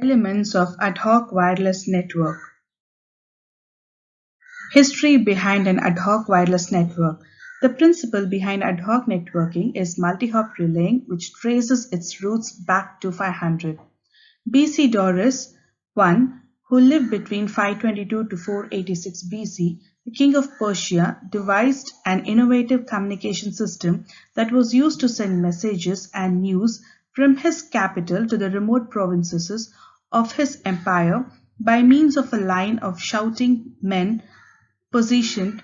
Elements of ad hoc wireless network. History behind an ad hoc wireless network. The principle behind ad hoc networking is multi-hop relaying, which traces its roots back to 500. BC Darius I, who lived between 522 to 486 BC, the king of Persia, devised an innovative communication system that was used to send messages and news from his capital to the remote provinces of his empire by means of a line of shouting men positioned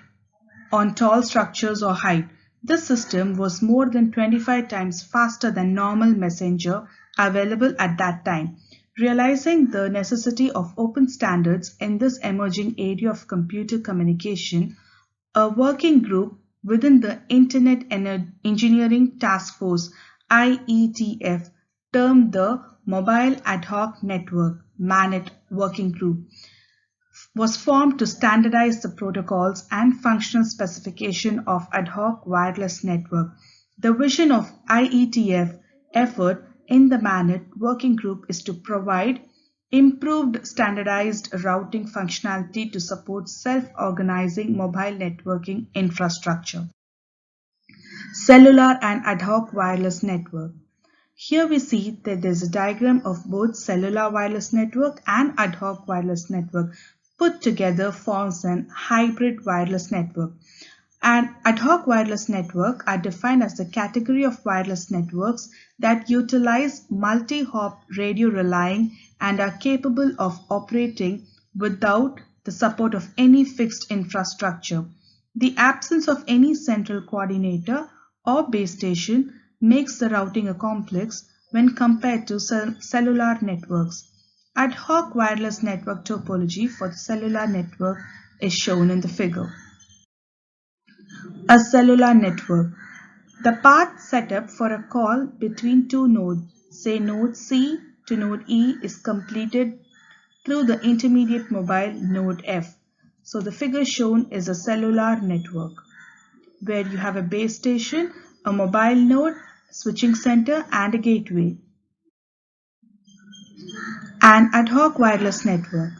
on tall structures or height. This system was more than 25 times faster than normal messenger available at that time. Realizing the necessity of open standards in this emerging area of computer communication, a working group within the Internet Engineering Task Force (IETF), termed the Mobile Ad Hoc Network (MANET) Working Group, was formed to standardize the protocols and functional specification of ad hoc wireless network. The vision of IETF effort in the MANET working group is to provide improved standardized routing functionality to support self-organizing mobile networking infrastructure. Cellular and ad hoc wireless network. Here we see that there's a diagram of both cellular wireless network and ad hoc wireless network put together forms an hybrid wireless network. An ad hoc wireless network are defined as the category of wireless networks that utilize multi-hop radio relaying and are capable of operating without the support of any fixed infrastructure. The absence of any central coordinator or base station makes the routing a complex when compared to cellular networks. Ad hoc wireless network topology for the cellular network is shown in the figure. A cellular network. The path setup for a call between two nodes, say node C to node E, is completed through the intermediate mobile node F. So the figure shown is a cellular network where you have a base station, a mobile node, switching center and a gateway. An ad hoc wireless network.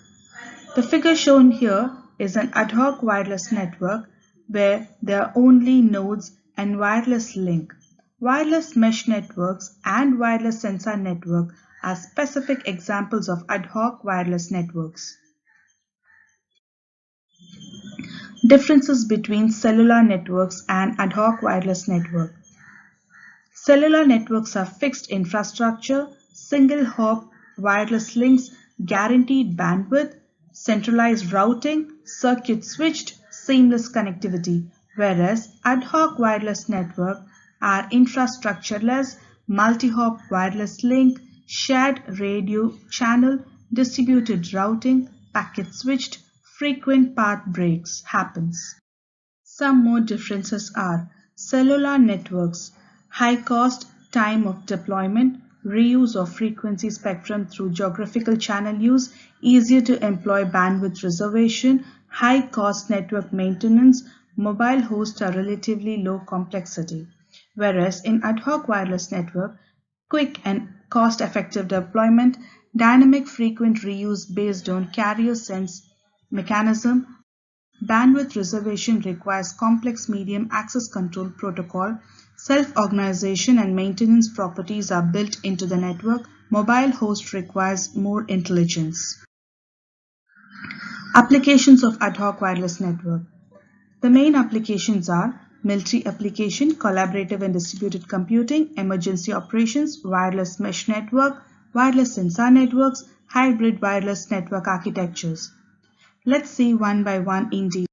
The figure shown here is an ad hoc wireless network where there are only nodes and wireless link. Wireless mesh networks and wireless sensor network are specific examples of ad hoc wireless networks. Differences between cellular networks and ad hoc wireless network. Cellular networks are fixed infrastructure, single hop wireless links, guaranteed bandwidth, centralized routing, circuit switched, seamless connectivity, whereas ad hoc wireless network are infrastructureless, multi-hop wireless link, shared radio channel, distributed routing, packet switched, frequent path breaks happens. Some more differences are cellular networks, high cost, time of deployment, reuse of frequency spectrum through geographical channel use, easier to employ bandwidth reservation, high cost network maintenance, mobile hosts are relatively low complexity. Whereas in ad hoc wireless network, quick and cost effective deployment, dynamic frequent reuse based on carrier sense mechanism, bandwidth reservation requires complex medium access control protocol. Self-organization and maintenance properties are built into the network. Mobile host requires more intelligence. Applications of ad hoc wireless network. The main applications are military application, collaborative and distributed computing, emergency operations, wireless mesh network, wireless sensor networks, hybrid wireless network architectures. Let's see one by one in detail.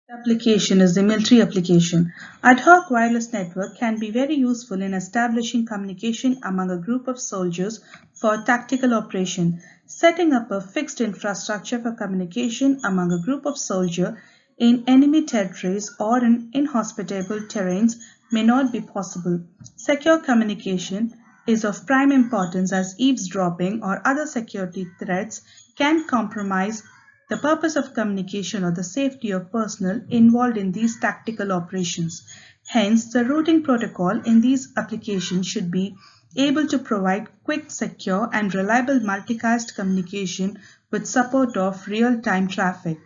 The application is the military application. Ad hoc wireless network can be very useful in establishing communication among a group of soldiers for tactical operation. Setting up a fixed infrastructure for communication among a group of soldiers in enemy territories or in inhospitable terrains may not be possible. Secure communication is of prime importance as eavesdropping or other security threats can compromise the purpose of communication or the safety of personnel involved in these tactical operations. Hence, the routing protocol in these applications should be able to provide quick, secure, and reliable multicast communication with support of real-time traffic.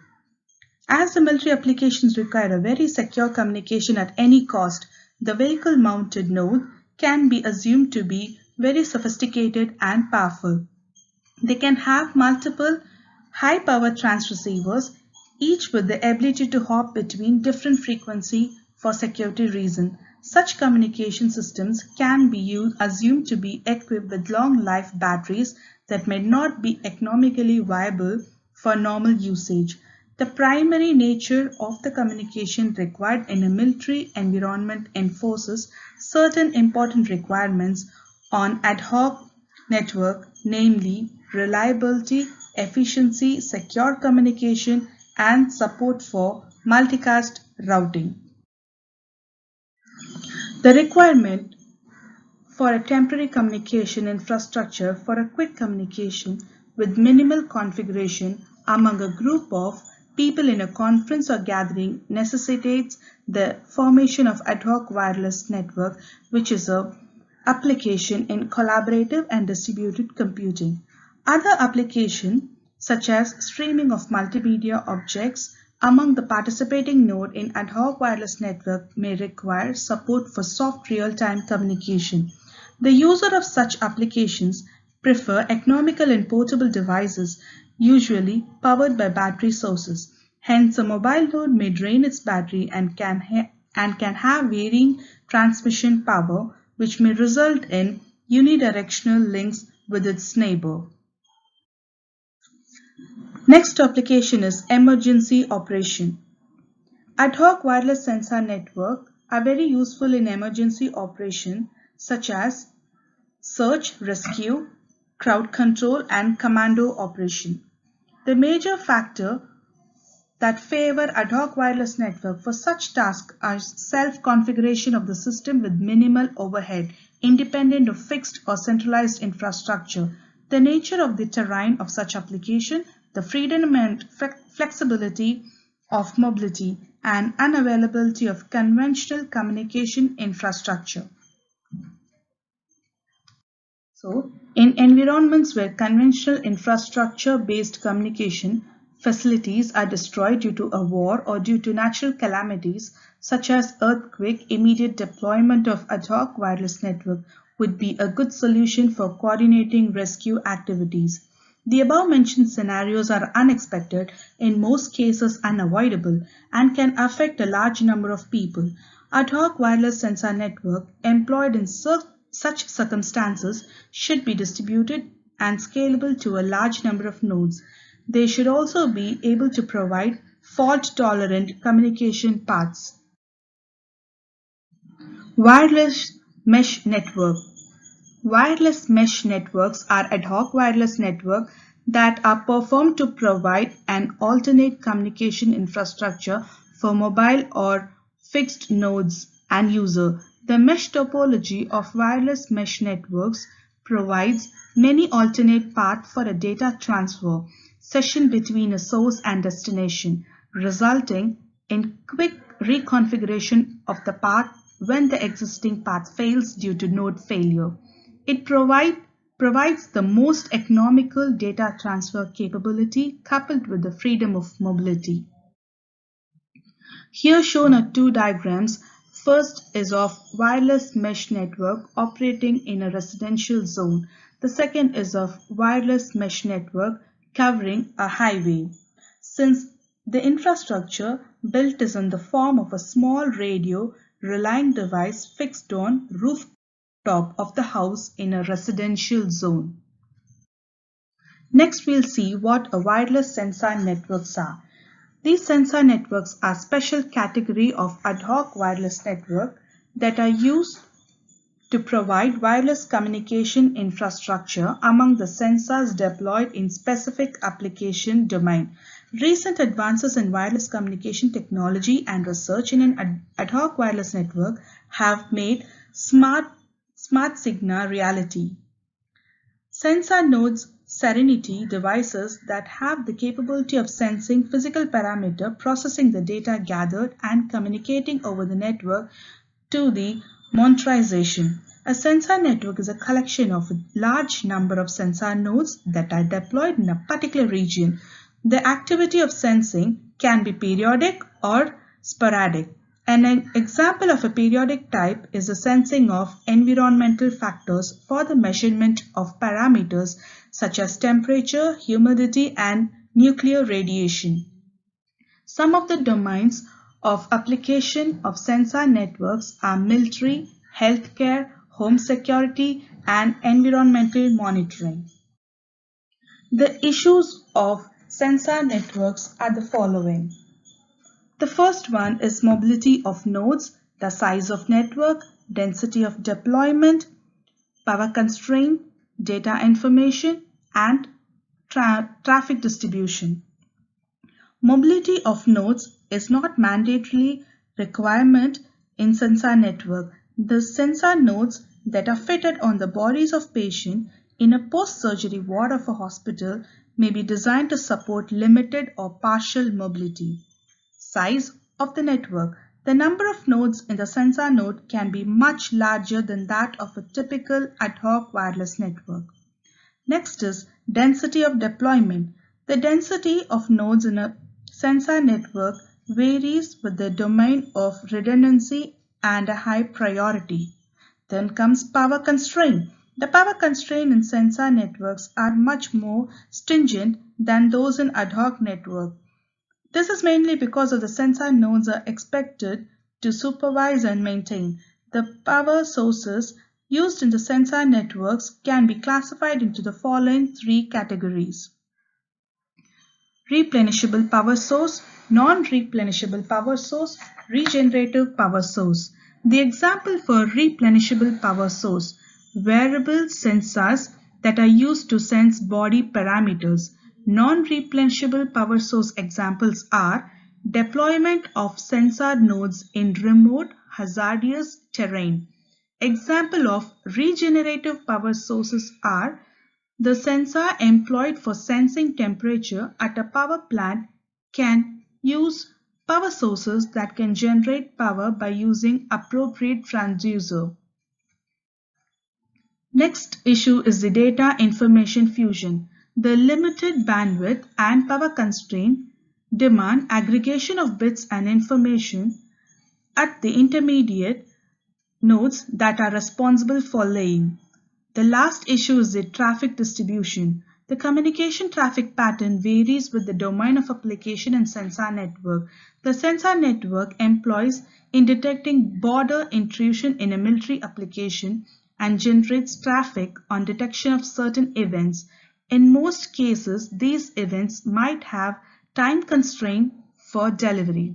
As the military applications require a very secure communication at any cost, the vehicle-mounted node can be assumed to be very sophisticated and powerful. They can have multiple high-power transceivers, each with the ability to hop between different frequencies for security reasons. Such communication systems can be assumed to be equipped with long-life batteries that may not be economically viable for normal usage. The primary nature of the communication required in a military environment enforces certain important requirements on ad hoc network, namely reliability, efficiency, secure communication, and support for multicast routing. The requirement for a temporary communication infrastructure for a quick communication with minimal configuration among a group of people in a conference or gathering necessitates the formation of ad hoc wireless network, which is a application in collaborative and distributed computing. Other applications, such as streaming of multimedia objects among the participating node in ad hoc wireless network, may require support for soft real-time communication. The user of such applications prefer economical and portable devices, usually powered by battery sources. Hence, a mobile node may drain its battery and can have varying transmission power, which may result in unidirectional links with its neighbor. Next application is emergency operation. Ad hoc wireless sensor networks are very useful in emergency operation such as search, rescue, crowd control, and commando operation. The major factor that favor ad hoc wireless network for such tasks are self-configuration of the system with minimal overhead, independent of fixed or centralized infrastructure, the nature of the terrain of such application, the freedom and flexibility of mobility, and unavailability of conventional communication infrastructure. So, in environments where conventional infrastructure-based communication facilities are destroyed due to a war or due to natural calamities such as earthquake, immediate deployment of ad hoc wireless network would be a good solution for coordinating rescue activities. The above-mentioned scenarios are unexpected, in most cases unavoidable, and can affect a large number of people. Ad hoc wireless sensor network employed in such circumstances should be distributed and scalable to a large number of nodes. They should also be able to provide fault-tolerant communication paths. Wireless mesh network. Wireless mesh networks are ad hoc wireless networks that are performed to provide an alternate communication infrastructure for mobile or fixed nodes and user. The mesh topology of wireless mesh networks provides many alternate paths for a data transfer session between a source and destination, resulting in quick reconfiguration of the path when the existing path fails due to node failure. It provides the most economical data transfer capability coupled with the freedom of mobility. Here shown are two diagrams. First is of wireless mesh network operating in a residential zone. The second is of wireless mesh network covering a highway. Since the infrastructure built is in the form of a small radio relaying device fixed on rooftop of the house in a residential zone. Next, we'll see what a wireless sensor networks are. These sensor networks are special category of ad hoc wireless network that are used to provide wireless communication infrastructure among the sensors deployed in specific application domain. Recent advances in wireless communication technology and research in an ad hoc wireless network have made smart signal reality. Sensor nodes Serenity devices that have the capability of sensing physical parameter, processing the data gathered, and communicating over the network to the monetization. A sensor network is a collection of a large number of sensor nodes that are deployed in a particular region. The activity of sensing can be periodic or sporadic. An example of a periodic type is the sensing of environmental factors for the measurement of parameters such as temperature, humidity, and nuclear radiation. Some of the domains of application of sensor networks are military, healthcare, home security, and environmental monitoring. The issues of sensor networks are the following. The first one is mobility of nodes, the size of network, density of deployment, power constraint, data information, and traffic distribution. Mobility of nodes is not mandatorily requirement in sensor network. The sensor nodes that are fitted on the bodies of patients in a post-surgery ward of a hospital may be designed to support limited or partial mobility. Size of the network. The number of nodes in the sensor node can be much larger than that of a typical ad hoc wireless network. Next is density of deployment. The density of nodes in a sensor network varies with the domain of redundancy and a high priority. Then comes power constraint. The power constraints in sensor networks are much more stringent than those in ad hoc network. This is mainly because of the sensor nodes are expected to supervise and maintain. The power sources used in the sensor networks can be classified into the following three categories. Replenishable power source, non-replenishable power source, regenerative power source. The example for replenishable power source, wearable sensors that are used to sense body parameters. Non-replenishable power source examples are deployment of sensor nodes in remote hazardous terrain. Example of regenerative power sources are the sensor employed for sensing temperature at a power plant can use power sources that can generate power by using appropriate transducer. Next issue is the data information fusion. The limited bandwidth and power constraint demand aggregation of bits and information at the intermediate nodes that are responsible for laying. The last issue is the traffic distribution. The communication traffic pattern varies with the domain of application and sensor network. The sensor network employs in detecting border intrusion in a military application and generates traffic on detection of certain events. In most cases, these events might have time constraint for delivery.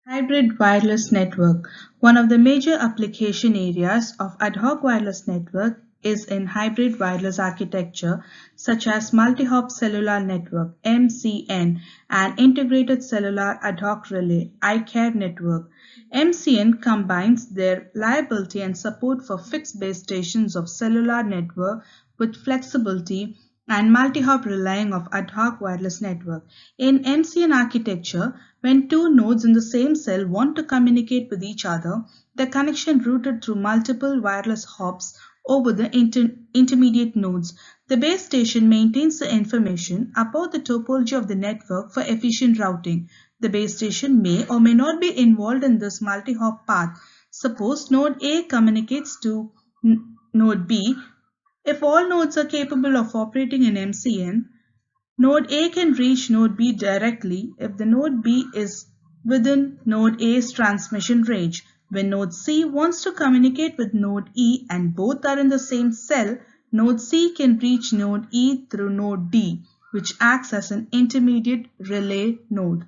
Hybrid wireless network. One of the major application areas of ad hoc wireless network is in hybrid wireless architecture such as multi-hop cellular network MCN and integrated cellular ad hoc relay ICAR network. MCN combines their reliability and support for fixed base stations of cellular network with flexibility and multi-hop relying of ad hoc wireless network. In MCN architecture, when two nodes in the same cell want to communicate with each other, the connection routed through multiple wireless hops over the intermediate nodes. The base station maintains the information about the topology of the network for efficient routing. The base station may or may not be involved in this multi-hop path. Suppose node A communicates to node B. If all nodes are capable of operating in MCN, node A can reach node B directly if the node B is within node A's transmission range. When node C wants to communicate with node E and both are in the same cell, node C can reach node E through node D, which acts as an intermediate relay node.